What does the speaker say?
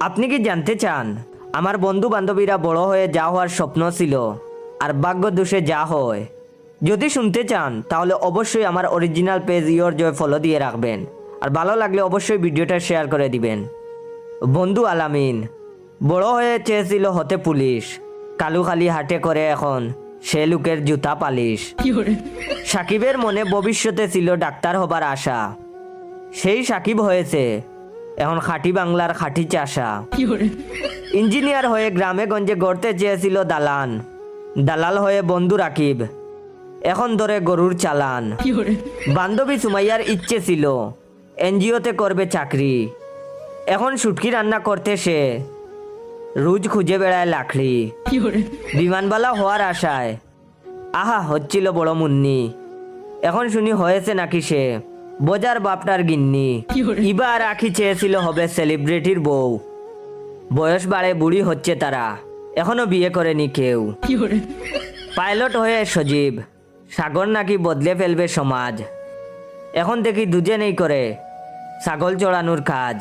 আপনি কি জানতে চান আমার বন্ধু বান্ধবীরা বড় হয়ে যা হওয়ার স্বপ্ন ছিল আর ভাগ্য দোষে যা হয়? যদি শুনতে চান তাহলে অবশ্যই আমার original page your joy follow দিয়ে রাখবেন, আর ভালো লাগলে অবশ্যই ভিডিওটা শেয়ার করে দিবেন। বন্ধু আলামিন বড় হয়ে চেয়েছিল হতে পুলিশ, কালুখালি হাটে করে এখন সে লোকের জুতা পালিশ। সাকিবের মনে ভবিষ্যতে ছিল ডাক্তার হবার আশা, সেই সাকিব হয়েছে এখন খাঁটি বাংলার খাঁটি চাষা। ইঞ্জিনিয়ার হয়ে গ্রামে গঞ্জে গড়তে চেয়েছিল দালান, দালাল হয়ে বন্ধু রাকিব এখন ধরে গরুর চালান। বান্ধবী সুমাইয়ার ইচ্ছে ছিল এনজিওতে করবে চাকরি, এখন শুটকি রান্না করতে সে রোজ খুঁজে বেড়ায় লাকড়ি। বিমানবালা হওয়ার আশায় আহা হচ্ছিল বড় মুন্নি, এখন শুনি হয়েছে নাকি সে বোজার বাপটার গিন্নি। এবার আখি চেয়েছিল হবে সেলিব্রিটির বউ, বয়স বাড়ে বুড়ি হচ্ছে তারা, এখনো বিয়ে করেনি কেউ। পাইলট হয়ে সজীব সাগর নাকি বদলে ফেলবে সমাজ, এখন দেখি দুজনেই করে ছাগল চড়ানোর কাজ।